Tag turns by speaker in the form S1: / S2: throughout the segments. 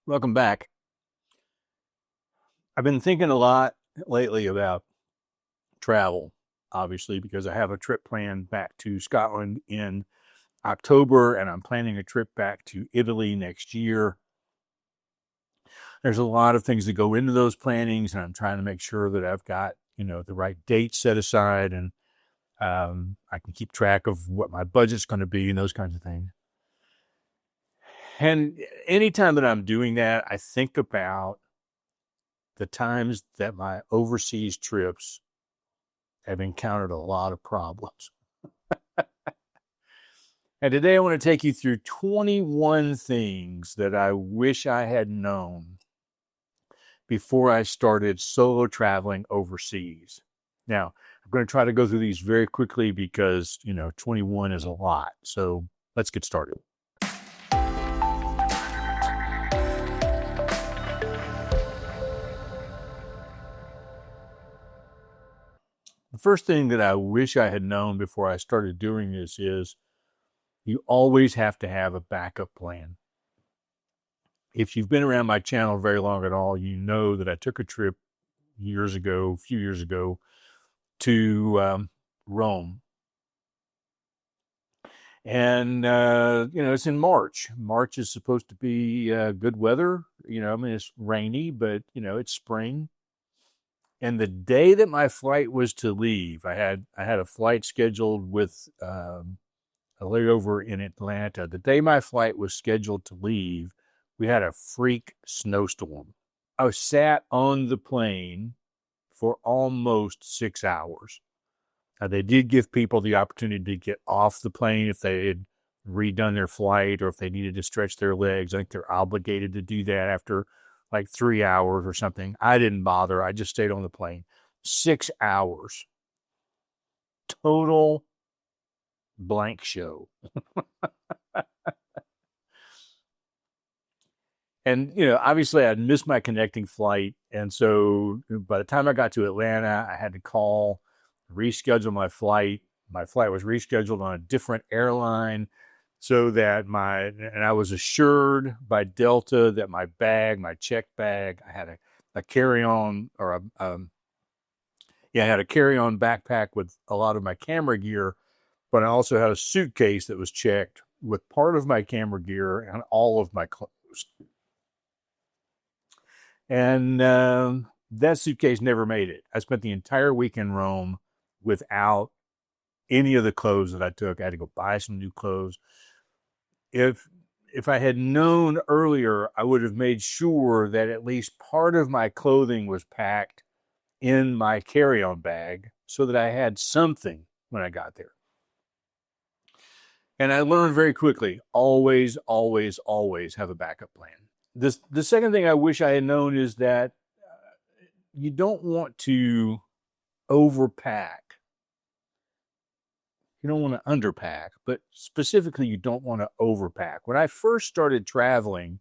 S1: Welcome back. I've been thinking a lot lately about travel, obviously, because I have a trip planned back to Scotland in October, and I'm planning a trip back to Italy next year. There's a lot of things that go into those plannings, and I'm trying to make sure that I've got, the right dates set aside, and I can keep track of what my budget's going to be and those kinds of things. And anytime that I'm doing that, I think about the times that my overseas trips have encountered a lot of problems. And today I want to take you through 21 things that I wish I had known before I started solo traveling overseas. Now, I'm going to try to go through these very quickly because, 21 is a lot. So let's get started. The first thing that I wish I had known before I started doing this is you always have to have a backup plan. If you've been around my channel very long at all, you know that I took a trip a few years ago, to Rome. And, it's in March. March is supposed to be good weather. It's rainy, but, it's spring. And the day that my flight was to leave, I had a flight scheduled with a layover in Atlanta. The day my flight was scheduled to leave, we had a freak snowstorm. I sat on the plane for almost 6 hours. They did give people the opportunity to get off the plane if they had redone their flight or if they needed to stretch their legs. I think they're obligated to do that after like 3 hours or something. I didn't bother. I just stayed on the plane. 6 hours. Total blank show. And, obviously I'd missed my connecting flight. And so by the time I got to Atlanta, I had to call, reschedule my flight. My flight was rescheduled on a different airline so that and I was assured by Delta that my checked bag, I had a carry-on or I had a carry-on backpack with a lot of my camera gear, but I also had a suitcase that was checked with part of my camera gear and all of my clothes. And that suitcase never made it. I spent the entire week in Rome without any of the clothes that I took. I had to go buy some new clothes. If I had known earlier, I would have made sure that at least part of my clothing was packed in my carry-on bag so that I had something when I got there. And I learned very quickly, always, always, always have a backup plan. The second thing I wish I had known is that you don't want to overpack. You don't want to underpack, but specifically, you don't want to overpack. When I first started traveling,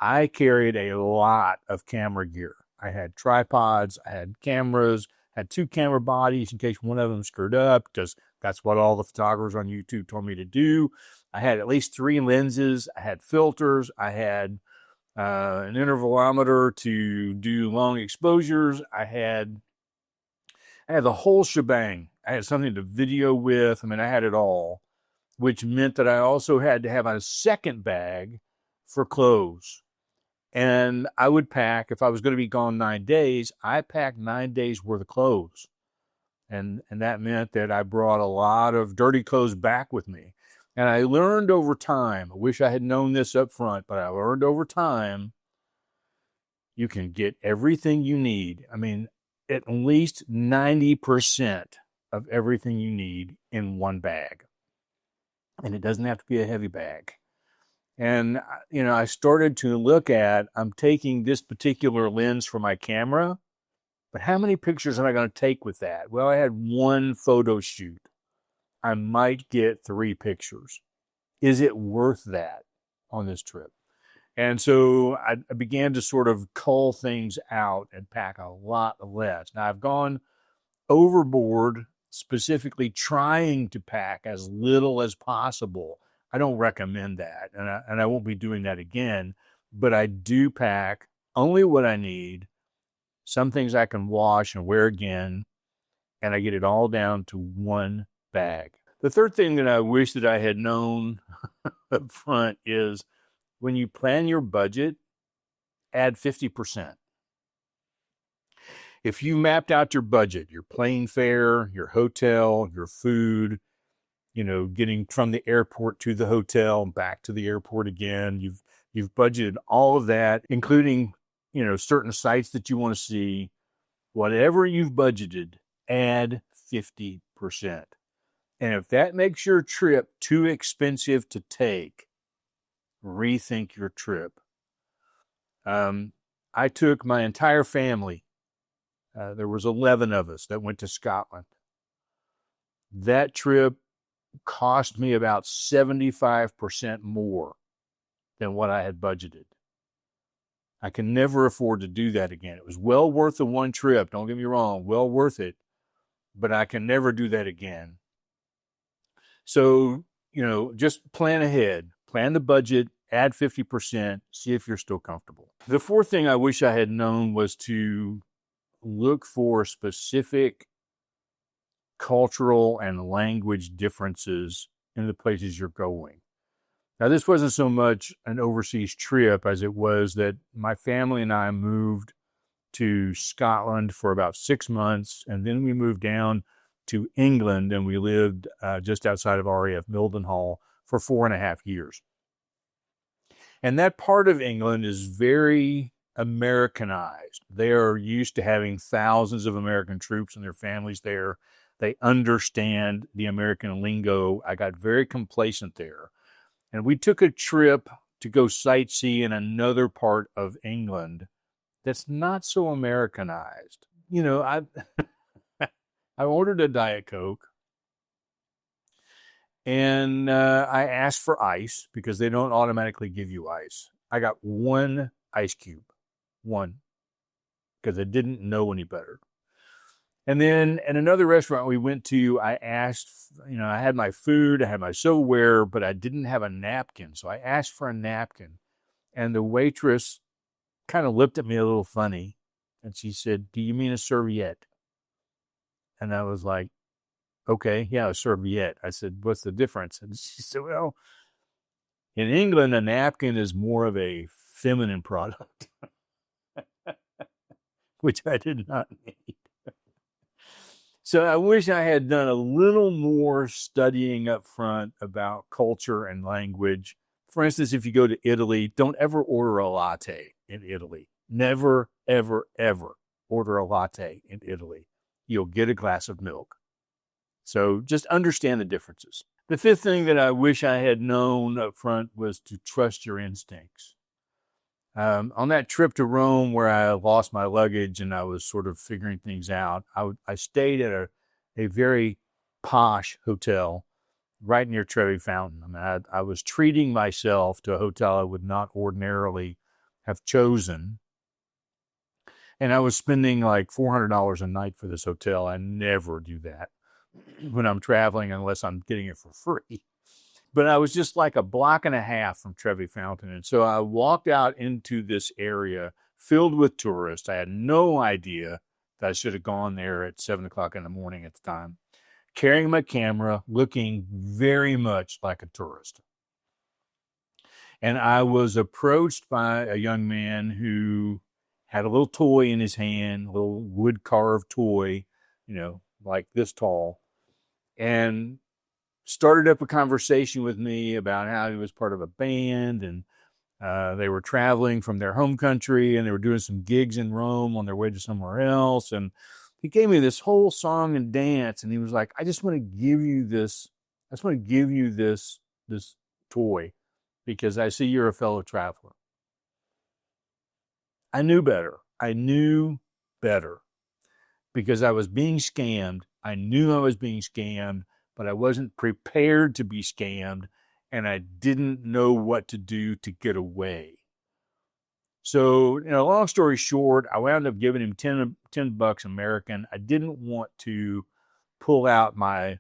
S1: I carried a lot of camera gear. I had tripods, I had cameras, had 2 camera bodies in case one of them screwed up, because that's what all the photographers on YouTube told me to do. I had at least 3 lenses. I had filters. I had an intervalometer to do long exposures. I had the whole shebang. I had something to video with. I had it all, which meant that I also had to have a second bag for clothes. And I would pack, if I was going to be gone 9 days, I packed 9 days worth of clothes. And that meant that I brought a lot of dirty clothes back with me. And I learned over time, I wish I had known this up front, but I learned over time, you can get everything you need. At least 90% of everything you need in one bag. And it doesn't have to be a heavy bag. And, I started to look at, I'm taking this particular lens for my camera, but how many pictures am I going to take with that? Well, I had 1 photo shoot. I might get 3 pictures. Is it worth that on this trip? And so I began to sort of cull things out and pack a lot less. Now, I've gone overboard, specifically trying to pack as little as possible. I don't recommend that, and I won't be doing that again. but I do pack only what I need. Some things I can wash and wear again, and I get it all down to one bag. The third thing that I wish that I had known up front is when you plan your budget, add 50%. If you mapped out your budget, your plane fare, your hotel, your food, getting from the airport to the hotel and back to the airport again, you've budgeted all of that, including, certain sites that you want to see. Whatever you've budgeted, add 50%. And if that makes your trip too expensive to take, rethink your trip. I took my entire family. There was 11 of us that went to Scotland. That trip cost me about 75% more than what I had budgeted. I can never afford to do that again. It was well worth the one trip. Don't get me wrong, well worth it, but I can never do that again. So, just plan ahead, plan the budget, add 50%, see if you're still comfortable. The fourth thing I wish I had known was to look for specific cultural and language differences in the places you're going. Now, this wasn't so much an overseas trip as it was that my family and I moved to Scotland for about 6 months, and then we moved down to England, and we lived just outside of RAF Mildenhall for 4.5 years. And that part of England is very Americanized. They are used to having thousands of American troops and their families there. They understand the American lingo. I got very complacent there. And we took a trip to go sightsee in another part of England that's not so Americanized. I ordered a Diet Coke, and I asked for ice because they don't automatically give you ice. I got one ice cube, one, because I didn't know any better. And then at another restaurant we went to, I asked, I had my food, I had my silverware, but I didn't have a napkin. So I asked for a napkin, and the waitress kind of looked at me a little funny, and she said, "Do you mean a serviette?" And I was like, "Okay, yeah, a serviette." I said, "What's the difference?" And she said, "Well, in England, a napkin is more of a feminine product," which I did not need. So I wish I had done a little more studying up front about culture and language. For instance, if you go to Italy, don't ever order a latte in Italy. Never, ever, ever order a latte in Italy. You'll get a glass of milk. So just understand the differences. The fifth thing that I wish I had known up front was to trust your instincts. On that trip to Rome where I lost my luggage and I was sort of figuring things out, I stayed at a very posh hotel right near Trevi Fountain. I mean, I was treating myself to a hotel I would not ordinarily have chosen. And I was spending like $400 a night for this hotel. I never do that when I'm traveling unless I'm getting it for free. But I was just like a block and a half from Trevi Fountain. And so I walked out into this area filled with tourists. I had no idea that I should have gone there at 7 o'clock in the morning at the time, carrying my camera, looking very much like a tourist. And I was approached by a young man who had a little toy in his hand, a little wood carved toy, like this tall, and started up a conversation with me about how he was part of a band, and they were traveling from their home country, and they were doing some gigs in Rome on their way to somewhere else. And he gave me this whole song and dance, and he was like, "I just want to give you this. I just want to give you this toy because I see you're a fellow traveler." I knew better. I knew better because I was being scammed. I knew I was being scammed, but I wasn't prepared to be scammed, and I didn't know what to do to get away. So, long story short, I wound up giving him 10 bucks American. I didn't want to pull out my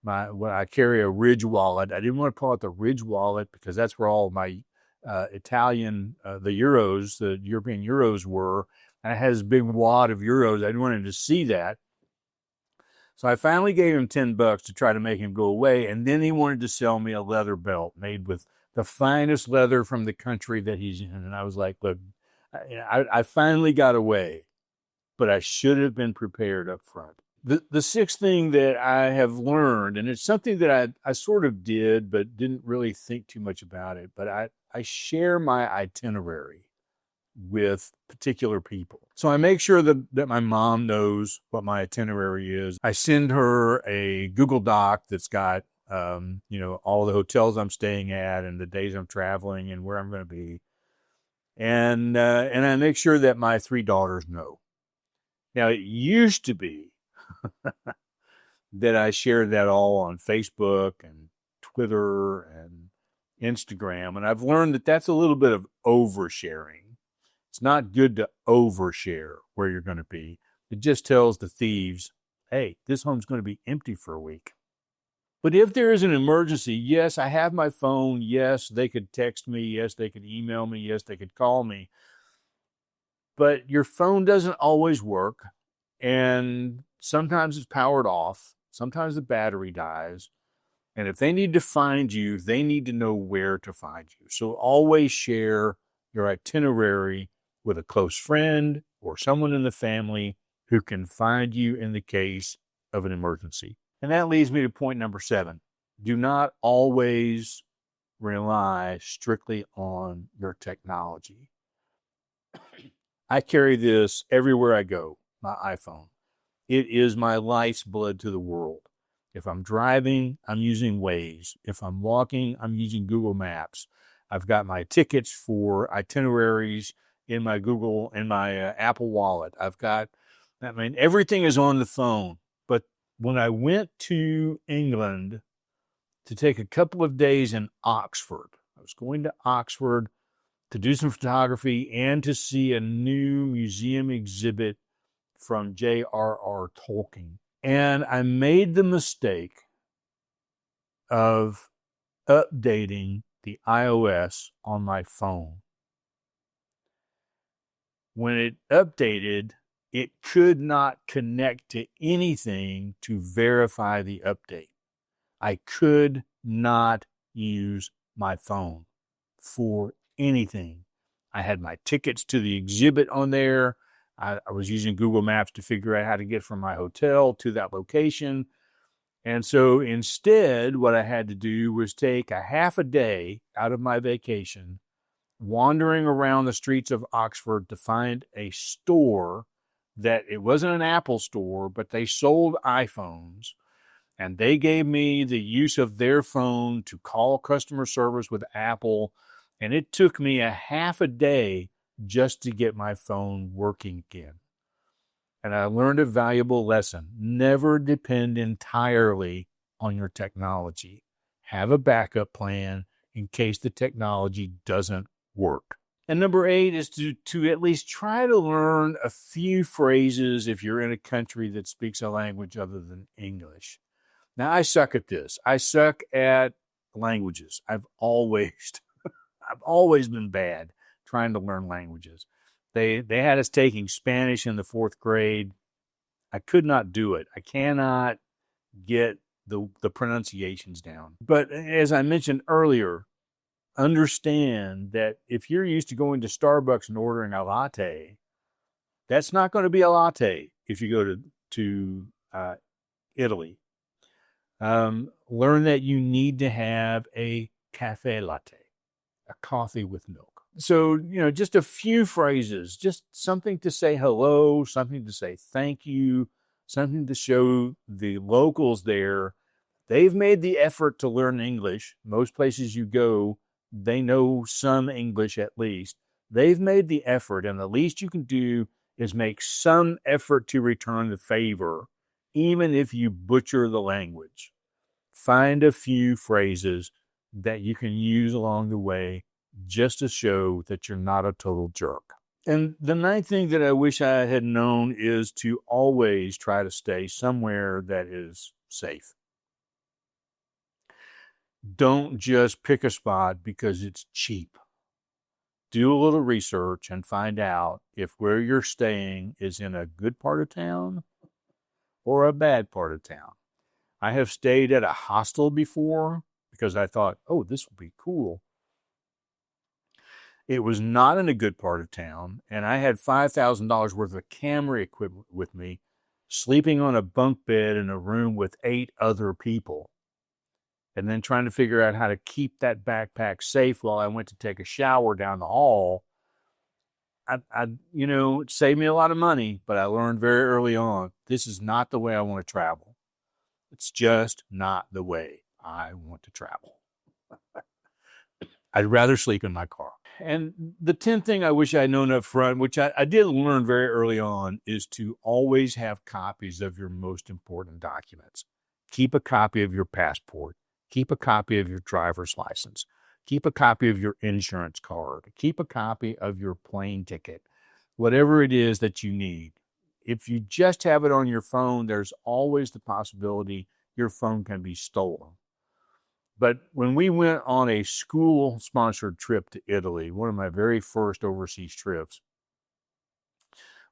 S1: when I carry a Ridge wallet. I didn't want to pull out the Ridge wallet because that's where all my Italian, the European euros were. And I had this big wad of euros. I wanted to see that. So I finally gave him $10 to try to make him go away. And then he wanted to sell me a leather belt made with the finest leather from the country that he's in. And I was like, look, I finally got away, but I should have been prepared up front. The sixth thing that I have learned, and it's something that I sort of did, but didn't really think too much about it, but I share my itinerary with particular people. So I make sure that my mom knows what my itinerary is. I send her a Google Doc that's got, all the hotels I'm staying at and the days I'm traveling and where I'm going to be. And I make sure that my three daughters know. Now, it used to be that I shared that all on Facebook and Twitter and Instagram. And I've learned that that's a little bit of oversharing. It's not good to overshare where you're going to be. It just tells the thieves, hey, this home's going to be empty for a week. But if there is an emergency, yes, I have my phone. Yes, they could text me. Yes, they could email me. Yes, they could call me. But your phone doesn't always work. And sometimes it's powered off. Sometimes the battery dies. And if they need to find you, they need to know where to find you. So always share your itinerary with a close friend or someone in the family who can find you in the case of an emergency. And that leads me to point number 7. Do not always rely strictly on your technology. I carry this everywhere I go, my iPhone. It is my life's blood to the world. If I'm driving, I'm using Waze. If I'm walking, I'm using Google Maps. I've got my tickets for itineraries in my Apple Wallet. Everything is on the phone. But when I went to England to take a couple of days in Oxford, I was going to Oxford to do some photography and to see a new museum exhibit from J.R.R. Tolkien. And I made the mistake of updating the iOS on my phone. When it updated, it could not connect to anything to verify the update. I could not use my phone for anything. I had my tickets to the exhibit on there. I was using Google Maps to figure out how to get from my hotel to that location. And so instead, what I had to do was take a half a day out of my vacation, wandering around the streets of Oxford to find a store that it wasn't an Apple store, but they sold iPhones. And they gave me the use of their phone to call customer service with Apple. And it took me a half a day just to get my phone working again. And I learned a valuable lesson. Never depend entirely on your technology. Have a backup plan in case the technology doesn't work. And number 8 is to at least try to learn a few phrases if you're in a country that speaks a language other than English. Now, I suck at this. I suck at languages. I've always been bad trying to learn languages. They had us taking Spanish in the 4th grade. I could not do it. I cannot get the pronunciations down. But as I mentioned earlier, understand that if you're used to going to Starbucks and ordering a latte, that's not going to be a latte if you go to Italy. Learn that you need to have a cafe latte, a coffee with milk. So, just a few phrases, just something to say hello, something to say thank you, something to show the locals there. They've made the effort to learn English. Most places you go, they know some English at least. They've made the effort, and the least you can do is make some effort to return the favor, even if you butcher the language. Find a few phrases that you can use along the way just to show that you're not a total jerk. And the 9th thing that I wish I had known is to always try to stay somewhere that is safe. Don't just pick a spot because it's cheap. do a little research and find out if where you're staying is in a good part of town or a bad part of town. I have stayed at a hostel before because I thought, oh, this will be cool. It was not in a good part of town, and I had $5,000 worth of camera equipment with me, sleeping on a bunk bed in a room with 8 other people, and then trying to figure out how to keep that backpack safe while I went to take a shower down the hall. It saved me a lot of money, but I learned very early on, this is not the way I want to travel. It's just not the way I want to travel. I'd rather sleep in my car. And the 10th thing I wish I had known up front, which I did learn very early on, is to always have copies of your most important documents. Keep a copy of your passport. Keep a copy of your driver's license. Keep a copy of your insurance card. Keep a copy of your plane ticket. Whatever it is that you need. If you just have it on your phone, there's always the possibility your phone can be stolen. But when we went on a school-sponsored trip to Italy, one of my very first overseas trips,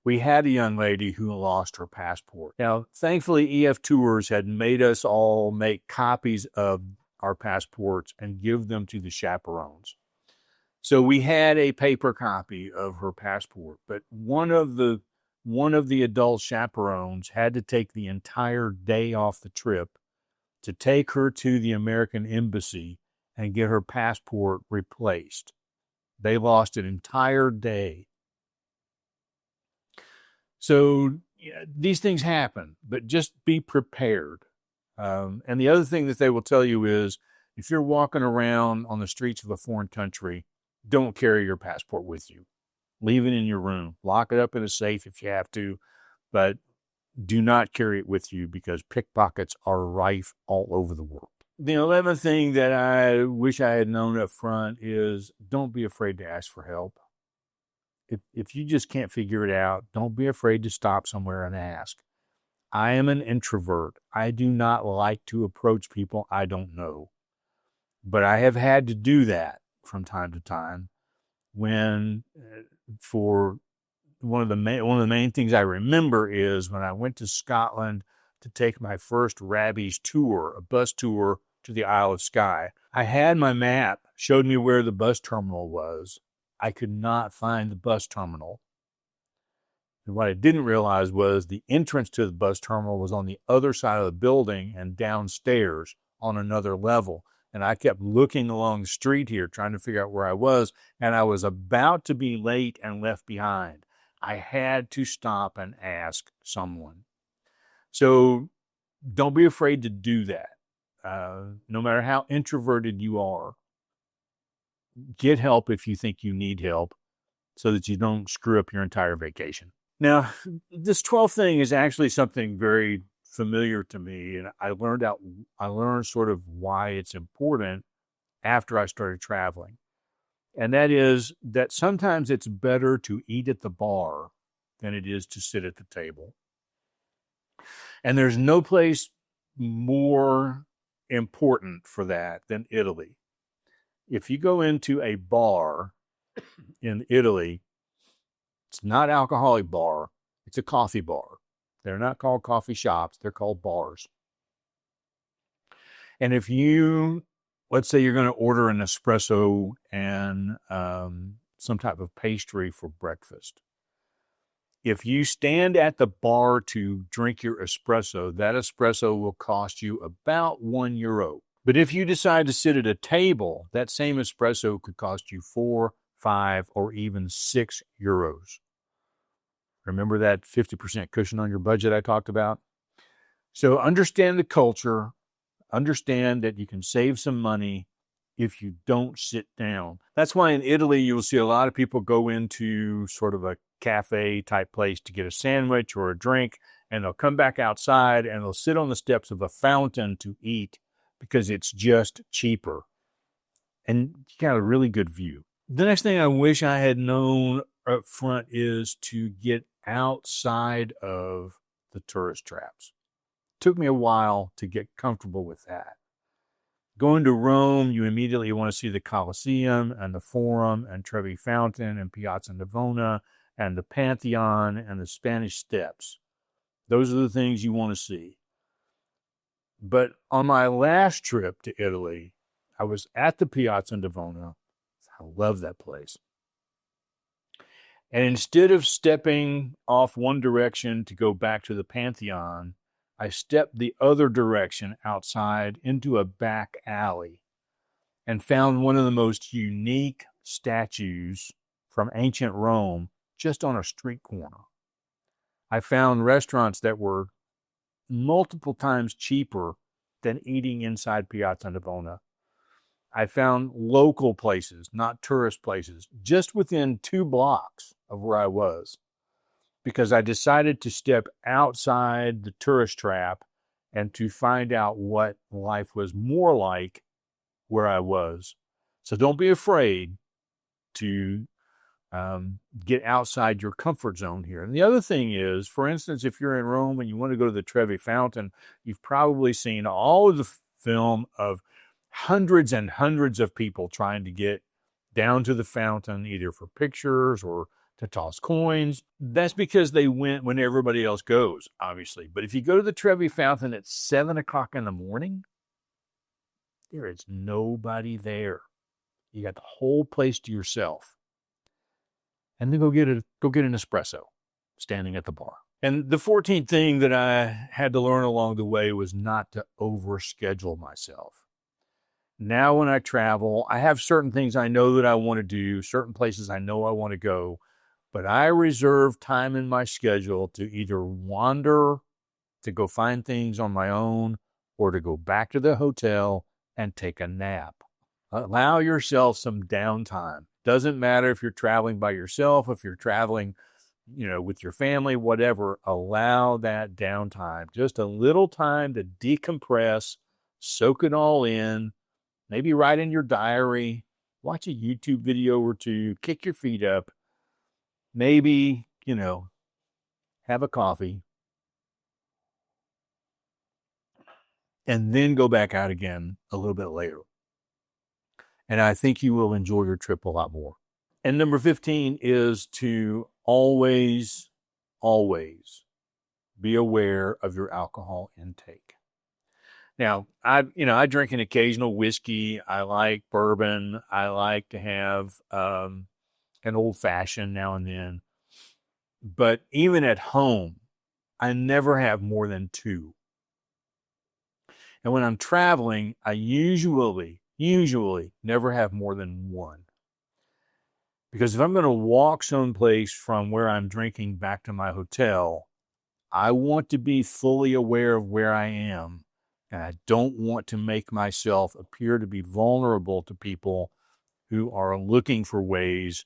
S1: we had a young lady who lost her passport. Now, thankfully, EF Tours had made us all make copies of our passports and give them to the chaperones. So we had a paper copy of her passport, but one of the adult chaperones had to take the entire day off the trip to take her to the American embassy and get her passport replaced. They lost an entire day. So these things happen, but just be prepared. And the other thing that they will tell you is, if you're walking around on the streets of a foreign country, don't carry your passport with you. Leave it in your room. Lock it up in a safe if you have to, but do not carry it with you because pickpockets are rife all over the world. The 11th thing that I wish I had known up front is don't be afraid to ask for help. If you just can't figure it out, don't be afraid to stop somewhere and ask. I am an introvert. I do not like to approach people I don't know. But I have had to do that from time to time when for one of the main things I remember is when I went to Scotland to take my first Rabbi's tour, a bus tour to the Isle of Skye. I had my map, showed me where the bus terminal was. I could not find the bus terminal. And what I didn't realize was the entrance to the bus terminal was on the other side of the building and downstairs on another level. And I kept looking along the street here, trying to figure out where I was, and I was about to be late and left behind. I had to stop and ask someone. So don't be afraid to do that. No matter how introverted you are, get help if you think you need help so that you don't screw up your entire vacation. Now, this 12th thing is actually something very familiar to me, and I learned sort of why it's important after I started traveling. And that is that sometimes it's better to eat at the bar than it is to sit at the table. And there's no place more important for that than Italy. If you go into a bar in Italy, it's not an alcoholic bar, it's a coffee bar. They're not called coffee shops, they're called bars. And if let's say you're going to order an espresso and some type of pastry for breakfast. If you stand at the bar to drink your espresso, that espresso will cost you about €1. But if you decide to sit at a table, that same espresso could cost you 4, 5, or even €6. Remember that 50% cushion on your budget I talked about? So understand the culture. Understand that you can save some money if you don't sit down. That's why in Italy, you'll see a lot of people go into sort of a cafe type place to get a sandwich or a drink, and they'll come back outside and they'll sit on the steps of a fountain to eat because it's just cheaper. And you got a really good view. The next thing I wish I had known up front is to get outside of the tourist traps. It took me a while to get comfortable with that. Going to Rome, you immediately want to see the Colosseum and the Forum and Trevi Fountain and Piazza Navona and the Pantheon and the Spanish Steps. Those are the things you want to see. But on my last trip to Italy, I was at the Piazza Navona. I love that place. And instead of stepping off one direction to go back to the Pantheon, I stepped the other direction outside into a back alley and found one of the most unique statues from ancient Rome just on a street corner. I found restaurants that were multiple times cheaper than eating inside Piazza Navona. I found local places, not tourist places, just within 2 blocks of where I was, because I decided to step outside the tourist trap and to find out what life was more like where I was. So don't be afraid to get outside your comfort zone here. And the other thing is, for instance, if you're in Rome and you want to go to the Trevi Fountain, you've probably seen all of the film of hundreds and hundreds of people trying to get down to the fountain, either for pictures or to toss coins. That's because they went when everybody else goes, obviously. But if you go to the Trevi Fountain at 7 o'clock in the morning, there is nobody there. You got the whole place to yourself. And then go get an espresso standing at the bar. And the 14th thing that I had to learn along the way was not to overschedule myself. Now when I travel, I have certain things I know that I want to do, certain places I know I want to go, but I reserve time in my schedule to either wander, to go find things on my own, or to go back to the hotel and take a nap. Allow yourself some downtime. Doesn't matter if you're traveling by yourself, if you're traveling, with your family, whatever, allow that downtime. Just a little time to decompress, soak it all in, maybe write in your diary, watch a YouTube video or two, kick your feet up, maybe, have a coffee, and then go back out again a little bit later. And I think you will enjoy your trip a lot more. And number 15 is to always, always be aware of your alcohol intake. Now, I drink an occasional whiskey. I like bourbon. I like to have an old fashioned now and then. But even at home, I never have more than 2. And when I'm traveling, I usually never have more than 1. Because if I'm going to walk someplace from where I'm drinking back to my hotel, I want to be fully aware of where I am. And I don't want to make myself appear to be vulnerable to people who are looking for ways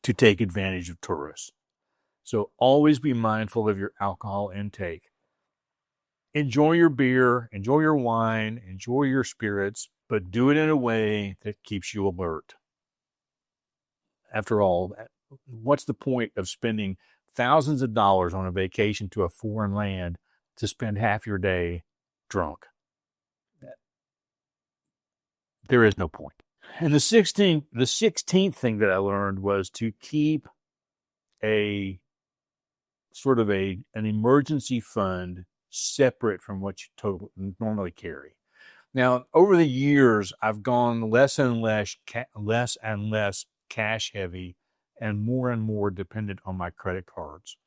S1: to take advantage of tourists. So always be mindful of your alcohol intake. Enjoy your beer, enjoy your wine, enjoy your spirits, but do it in a way that keeps you alert. After all, what's the point of spending thousands of dollars on a vacation to a foreign land to spend half your day drunk? There is no point. And the 16th thing that I learned was to keep a sort of an emergency fund separate from what you normally carry. Now, over the years, I've gone less and less cash heavy and more dependent on my credit cards.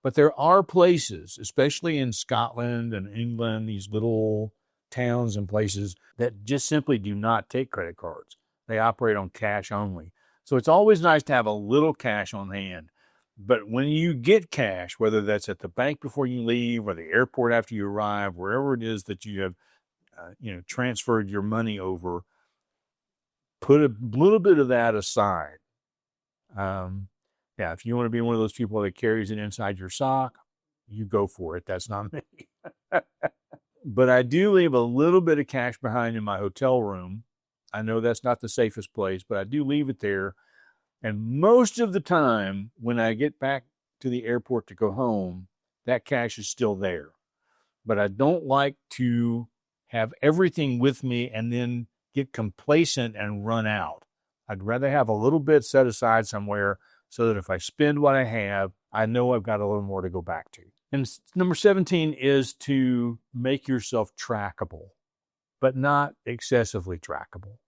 S1: But there are places, especially in Scotland and England, these little towns and places that just simply do not take credit cards. They operate on cash only. So it's always nice to have a little cash on hand. But when you get cash, whether that's at the bank before you leave or the airport after you arrive, wherever it is that you have transferred your money over, put a little bit of that aside. If you want to be one of those people that carries it inside your sock, you go for it. That's not me. But I do leave a little bit of cash behind in my hotel room. I know that's not the safest place, but I do leave it there. And most of the time, when I get back to the airport to go home, that cash is still there. But I don't like to have everything with me and then get complacent and run out. I'd rather have a little bit set aside somewhere so that if I spend what I have, I know I've got a little more to go back to. And number 17 is to make yourself trackable, but not excessively trackable.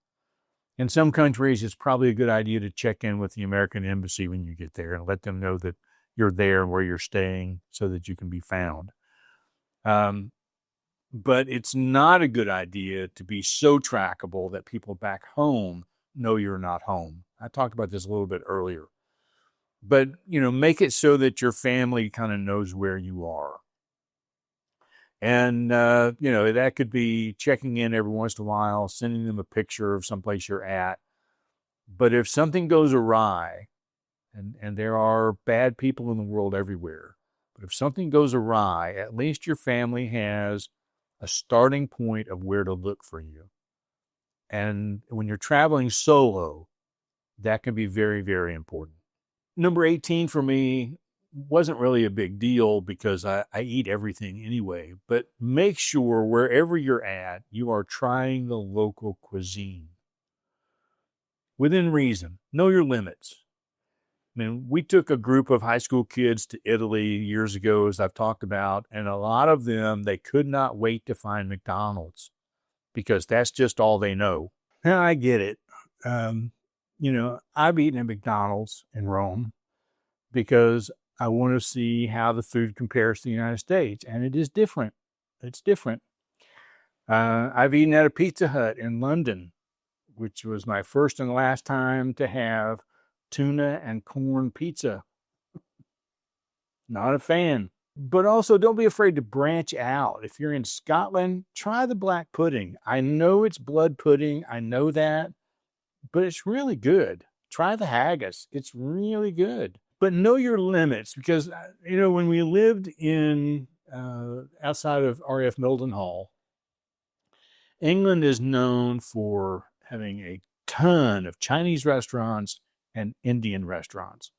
S1: In some countries, it's probably a good idea to check in with the American embassy when you get there and let them know that you're there and where you're staying so that you can be found. But it's not a good idea to be so trackable that people back home know you're not home. I talked about this a little bit earlier. But, make it so that your family kind of knows where you are. And, that could be checking in every once in a while, sending them a picture of someplace you're at. But if something goes awry, and there are bad people in the world everywhere, but if something goes awry, at least your family has a starting point of where to look for you. And when you're traveling solo, that can be very, very important. Number 18 for me wasn't really a big deal because I eat everything anyway, but make sure wherever you're at, you are trying the local cuisine. Within reason, know your limits. I mean, we took a group of high school kids to Italy years ago, as I've talked about, and a lot of them, they could not wait to find McDonald's because that's just all they know. Now, I get it. I've eaten at McDonald's in Rome because I want to see how the food compares to the United States, and it is different. It's different. I've eaten at a Pizza Hut in London, which was my first and last time to have tuna and corn pizza. Not a fan. But also, don't be afraid to branch out. If you're in Scotland, try the black pudding. I know it's blood pudding. I know that. But it's really good. Try the haggis. It's really good. But know your limits because, when we lived in outside of RAF Mildenhall, England is known for having a ton of Chinese restaurants and Indian restaurants.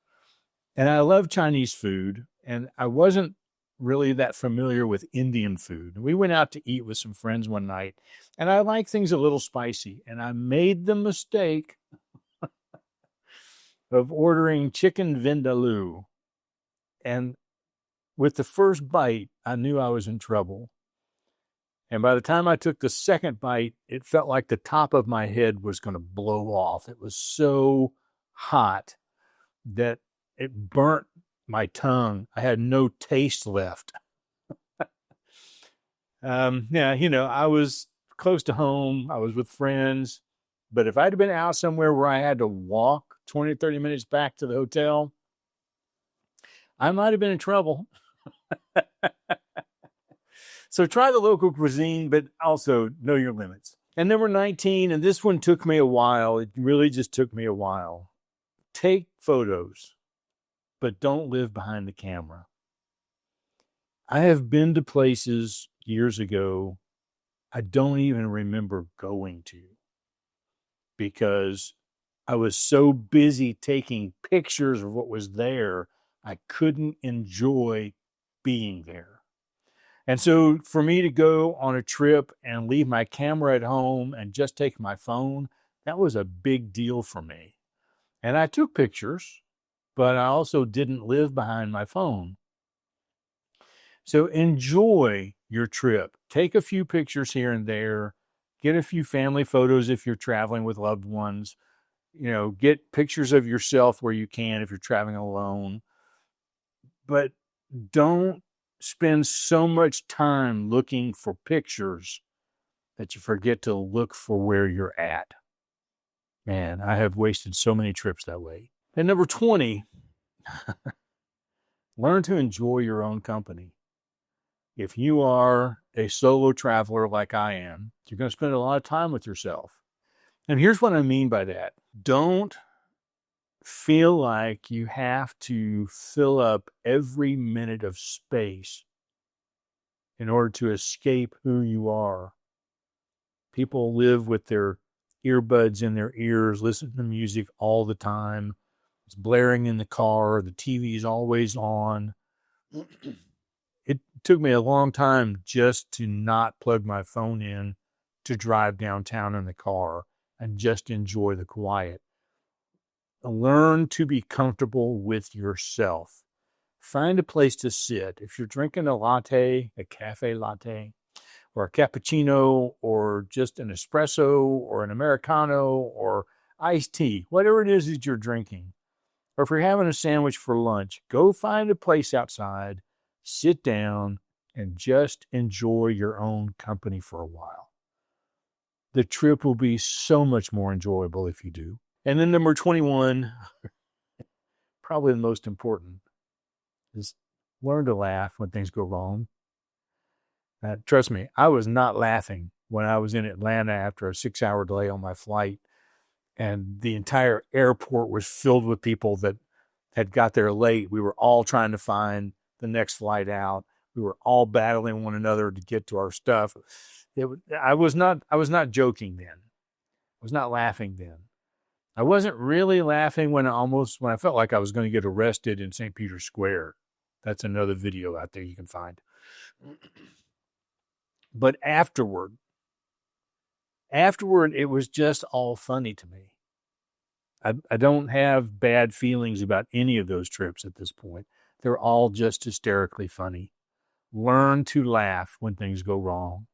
S1: And I love Chinese food, and I wasn't really that familiar with Indian food. We went out to eat with some friends one night, and I like things a little spicy, and I made the mistake of ordering chicken vindaloo. And with the first bite, I knew I was in trouble. And by the time I took the second bite, it felt like the top of my head was going to blow off. It was so hot that it burnt my tongue. I had no taste left. I was close to home. I was with friends. But if I'd been out somewhere where I had to walk 20, 30 minutes back to the hotel, I might have been in trouble. So try the local cuisine, but also know your limits. And number 19, and this one took me a while. It really just took me a while. Take photos, but don't live behind the camera. I have been to places years ago I don't even remember going to because I was so busy taking pictures of what was there, I couldn't enjoy being there. And so for me to go on a trip and leave my camera at home and just take my phone, that was a big deal for me. And I took pictures, but I also didn't live behind my phone. So enjoy your trip. Take a few pictures here and there. Get a few family photos if you're traveling with loved ones. Get pictures of yourself where you can if you're traveling alone. But don't spend so much time looking for pictures that you forget to look for where you're at. Man, I have wasted so many trips that way. And number 20, learn to enjoy your own company. If you are a solo traveler like I am, you're going to spend a lot of time with yourself. And here's what I mean by that. Don't feel like you have to fill up every minute of space in order to escape who you are. People live with their earbuds in their ears, listen to music all the time. It's blaring in the car. The TV is always on. took me a long time just to not plug my phone in to drive downtown in the car and just enjoy the quiet. Learn to be comfortable with yourself. Find a place to sit. If you're drinking a latte, a cafe latte, or a cappuccino, or just an espresso, or an Americano, or iced tea, whatever it is that you're drinking, or if you're having a sandwich for lunch, go find a place outside, sit down, and just enjoy your own company for a while. The trip will be so much more enjoyable if you do. And then number 21, probably the most important, is learn to laugh when things go wrong. Trust me, I was not laughing when I was in Atlanta after a 6-hour delay on my flight, and the entire airport was filled with people that had got there late. We were all trying to find the next flight out. We were all battling one another to get to our stuff. I was not joking then. I was not laughing then. I wasn't really laughing when I felt like I was going to get arrested in St. Peter's Square. That's another video out there you can find. But afterward, it was just all funny to me. I don't have bad feelings about any of those trips at this point. They're all just hysterically funny. Learn to laugh when things go wrong,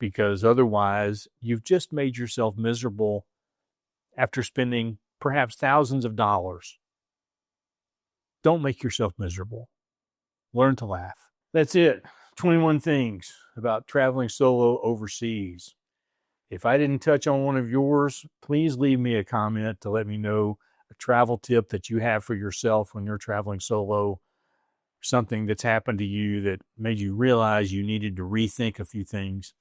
S1: because otherwise you've just made yourself miserable after spending perhaps thousands of dollars. Don't make yourself miserable. Learn to laugh. That's it. 21 things about traveling solo overseas. If I didn't touch on one of yours, please leave me a comment to let me know a travel tip that you have for yourself when you're traveling solo, something that's happened to you that made you realize you needed to rethink a few things.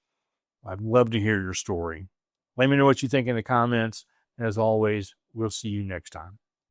S1: I'd love to hear your story. Let me know what you think in the comments. As always, we'll see you next time.